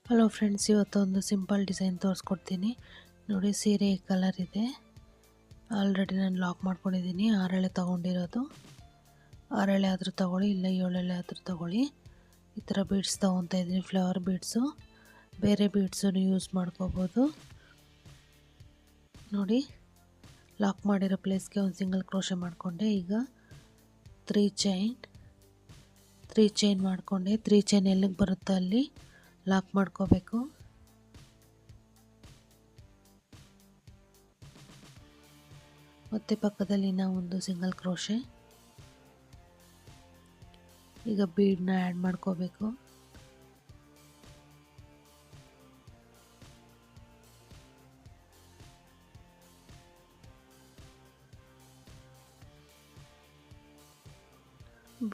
Hello friends, ಇವತ್ತೊಂದು simple design ತೋರಿಸ್ಕೊಡ್ತೀನಿ ನೋಡಿ. ಸೀರೆ ಈ ಕಲರ್ ಇದೆ. ಆಲ್ರೆಡಿ ನಾನು ಲಾಕ್ ಮಾಡ್ಕೊಂಡಿದ್ದೀನಿ. 6 ಎಳೆ ತೊಗೊಂಡಿರೋದು. 6 ಎಳೆ ಆದರೂ ತೊಗೊಳ್ಳಿ, ಇಲ್ಲ 7 ಎಳೆ ಆದರೂ ತೊಗೊಳ್ಳಿ. ಈ ಥರ ಬೀಡ್ಸ್ ತೊಗೊತಾ ಇದ್ದೀನಿ, ಫ್ಲವರ್ ಬೀಡ್ಸು. ಬೇರೆ ಬೀಡ್ಸು ಯೂಸ್ ಮಾಡ್ಕೋಬೋದು ನೋಡಿ. ಲಾಕ್ ಮಾಡಿರೋ ಪ್ಲೇಸ್ಗೆ ಒಂದು ಸಿಂಗಲ್ ಕ್ರೋಶೆ ಮಾಡಿಕೊಂಡೆ. ಈಗ 3 ಚೈನ್ ಮಾಡಿಕೊಂಡೆ. 3 ಚೈನ್ ಎಲ್ಲಿಗೆ ಬರುತ್ತೋ ಅಲ್ಲಿ ಲಾಕ್ ಮಾಡ್ಕೋಬೇಕು. ಮತ್ತೆ ಪಕ್ಕದಲ್ಲಿ ನಾವು ಒಂದು ಸಿಂಗಲ್ ಕ್ರೋಶೆ. ಈಗ ಬೀಡ್ನ ಆ್ಯಡ್ ಮಾಡ್ಕೋಬೇಕು.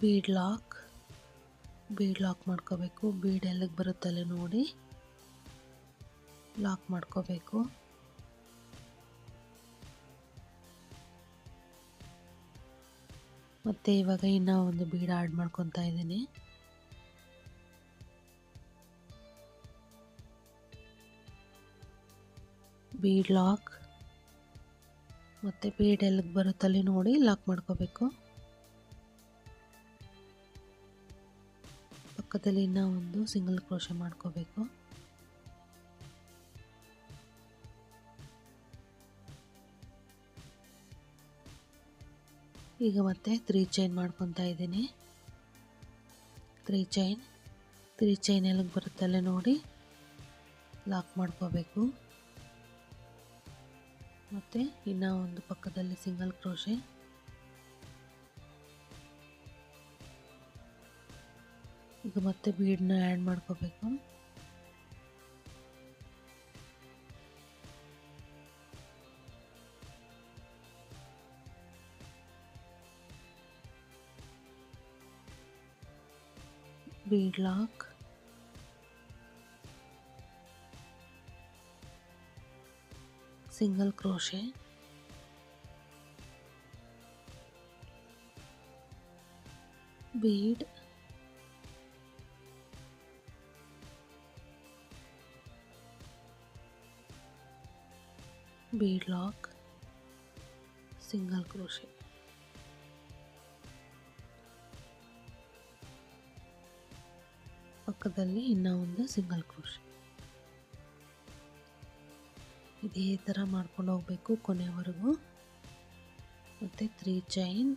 ಬೀಡ್ ಲಾಕ್ ಮಾಡ್ಕೋಬೇಕು. ಬೀಡ್ ಎಲ್ಲಿಗೆ ಬರುತ್ತಲ್ಲ ನೋಡಿ ಲಾಕ್ ಮಾಡ್ಕೋಬೇಕು. ಮತ್ತು ಇವಾಗ ಇನ್ನೂ ಒಂದು ಬೀಡ್ ಆ್ಯಡ್ ಮಾಡ್ಕೊತಾ ಇದ್ದೀನಿ. ಬೀಡ್ ಲಾಕ್, ಮತ್ತು ಬೀಡ್ ಎಲ್ಲಿಗೆ ಬರುತ್ತಲ್ಲಿ ನೋಡಿ ಲಾಕ್ ಮಾಡ್ಕೋಬೇಕು. ಪಕ್ಕದಲ್ಲಿ ಇನ್ನೂ ಒಂದು ಸಿಂಗಲ್ ಕ್ರೋಶೆ ಮಾಡ್ಕೋಬೇಕು. ಈಗ ಮತ್ತೆ 3 ಚೈನ್ ಮಾಡ್ಕೊತಾ ಇದ್ದೀನಿ. 3 ಚೈನ್ ಎಲ್ಲಿಗೆ ಬರುತ್ತಲ್ಲ ನೋಡಿ ಲಾಕ್ ಮಾಡ್ಕೋಬೇಕು. ಮತ್ತು ಇನ್ನೂ ಒಂದು ಪಕ್ಕದಲ್ಲಿ ಸಿಂಗಲ್ ಕ್ರೋಶೆ. ಈಗ ಮತ್ತೆ ಬೀಡನ್ನ ಆ್ಯಡ್ ಮಾಡ್ಕೋಬೇಕು. Bead lock, single crochet, bead, bead lock, single crochet. ಪಕ್ಕದಲ್ಲಿ ಇನ್ನೂ ಒಂದು ಸಿಂಗಲ್ ಕ್ರೋಶೆ. ಇದೇ ಥರ ಮಾಡ್ಕೊಂಡು ಹೋಗಬೇಕು ಕೊನೆವರೆಗೂ. ಮತ್ತು 3 ಚೈನ್,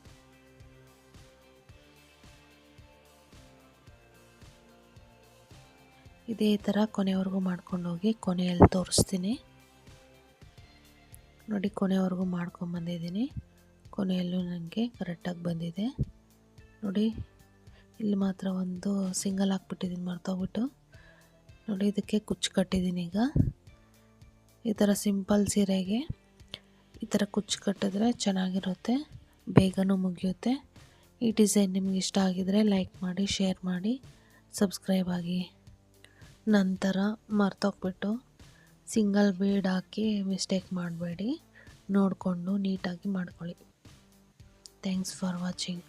ಇದೇ ಥರ ಕೊನೆವರೆಗೂ ಮಾಡ್ಕೊಂಡು ಹೋಗಿ. ಕೊನೆಯಲ್ಲಿ ತೋರಿಸ್ತೀನಿ ನೋಡಿ. ಕೊನೆವರೆಗೂ ಮಾಡ್ಕೊಂಬಂದಿದ್ದೀನಿ. ಕೊನೆಯಲ್ಲೂ ನನಗೆ ಕರೆಕ್ಟಾಗಿ ಬಂದಿದೆ ನೋಡಿ. ಇಲ್ಲಿ ಮಾತ್ರ ಒಂದು ಸಿಂಗಲ್ ಹಾಕ್ಬಿಟ್ಟಿದ್ದೀನಿ ಮರ್ತೋಗ್ಬಿಟ್ಟು ನೋಡಿ. ಇದಕ್ಕೆ ಕುಚ್ಚು ಕಟ್ಟಿದ್ದೀನಿ. ಈಗ ಈ ಥರ ಸಿಂಪಲ್ ಸೀರೆಗೆ ಈ ಥರ ಕುಚ್ಚು ಕಟ್ಟಿದ್ರೆ ಚೆನ್ನಾಗಿರುತ್ತೆ, ಬೇಗನೂ ಮುಗಿಯುತ್ತೆ. ಈ ಡಿಸೈನ್ ನಿಮ್ಗೆ ಇಷ್ಟ ಆಗಿದರೆ ಲೈಕ್ ಮಾಡಿ, ಶೇರ್ ಮಾಡಿ, ಸಬ್ಸ್ಕ್ರೈಬ್ ಆಗಿ. ನಂತರ ಮರ್ತೋಗ್ಬಿಟ್ಟು ಸಿಂಗಲ್ ಬೀಡ್ ಹಾಕಿ ಮಿಸ್ಟೇಕ್ ಮಾಡಬೇಡಿ, ನೋಡಿಕೊಂಡು ನೀಟಾಗಿ ಮಾಡ್ಕೊಳ್ಳಿ. Thanks for watching.